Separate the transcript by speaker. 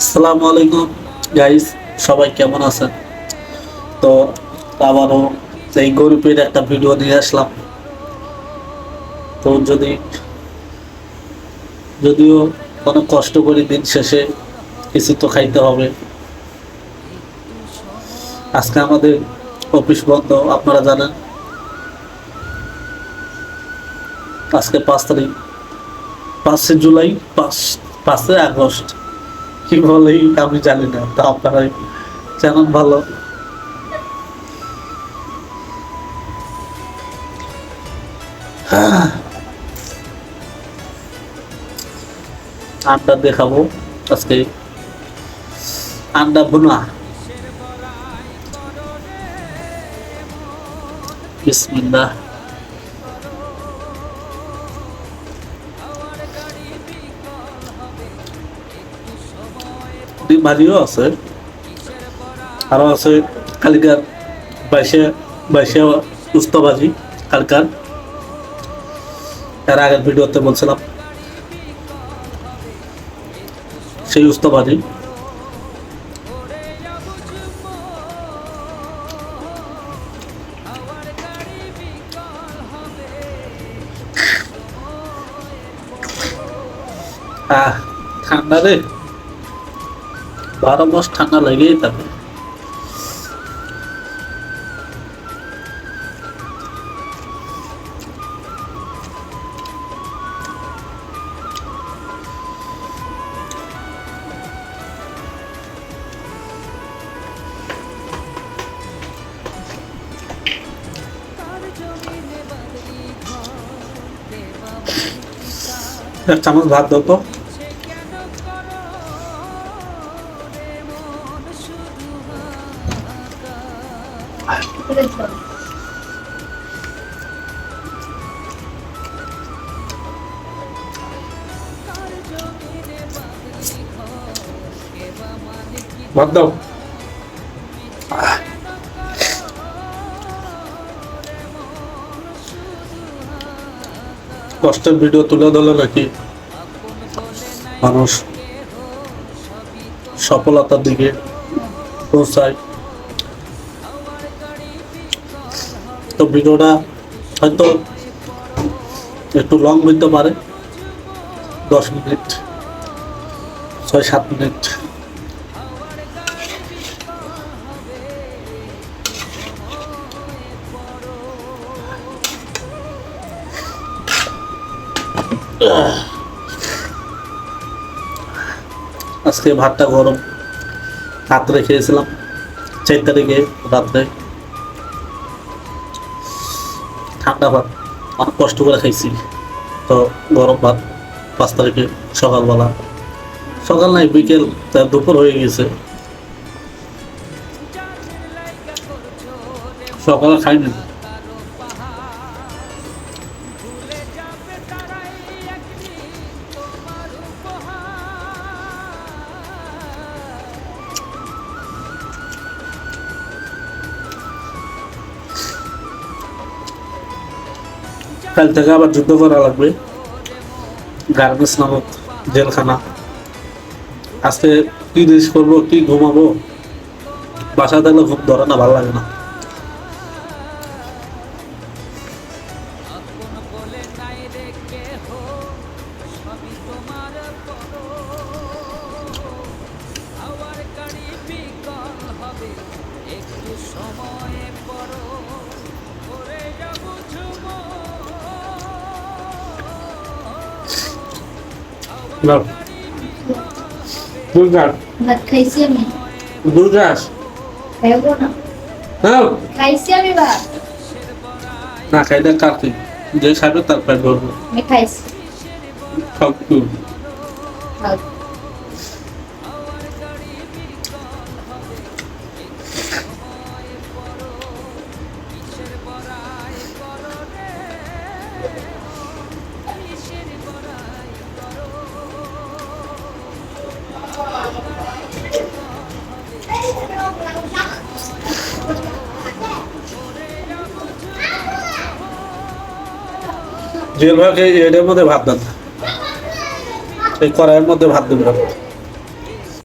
Speaker 1: আসসালামু আলাইকুম গাইস, সবাই কেমন আছেন? তো আবারও এই গরিবের একটা ভিডিও নিয়ে আসলাম। তো যদিও অনেক কষ্ট করে দিন শেষে কিছু তো খাইতে হবে। আজকে আমাদের অফিস বন্ধ, আপনারা জানেন। আজকে 5 তারিখ, 5 জুলাই, 5 আগস্ট। কি বলেই আমি জানি না, তা আপনারা জানান ভালো। আন্ডা দেখাবো আজকে, আন্ডা ভুনা। বিসমিল্লাহ। ডিম ভাজিও আছে, আরো আছে কালকার বাইশে বাইশে উস্তা ভাজি। কালকার এর আগের ভিডিওতে বলছিলাম সেই উস্তা ভাজি। ঠান্ডা রে, 12 মাস ঠান্ডা লেগেই থাকে। এক চামচ ভাত দাও তো। ভাত দাও। কষ্টের ভিডিও তুলে ধরলে নাকি মানুষ সফলতার দিকে পৌঁছায়। তো ভিডিওটা হয়তো একটু লং হইতে পারে, 10 মিনিট, 6-7 মিনিট। আজকে ভাতটা গরম, রাত্রে খেয়েছিলাম 4 তারিখে রাত্রে। ঠান্ডা ভাত অনেক কষ্ট করে খাইছি, তো গরম ভাত 5 তারিখে সকালবেলা, সকাল নাই বিকেল, দুপুর হয়ে গেছে। সকালে খাইনি। কাল থেকে আবার যুদ্ধ করা লাগবে, গার্মেন্টস নামক জেলখানা। আজকে কি দেশ করবো, কি ঘুমাবো, বাসা থাকলে ঘুম ধরে না, ভালো লাগে না।
Speaker 2: ভাত খাইছি আমি। খাইবো না? খাইছি আমি ভাত।
Speaker 1: না খাইলে কাটতি, যে খাবে তার পেট ভরবে।
Speaker 2: আমি খাইছি।
Speaker 1: খাও তুই।
Speaker 2: খাও।
Speaker 1: জেল ভাগে এটার মধ্যে ভাত দেন, এই কড়াইয়ের মধ্যে ভাত দেবেন।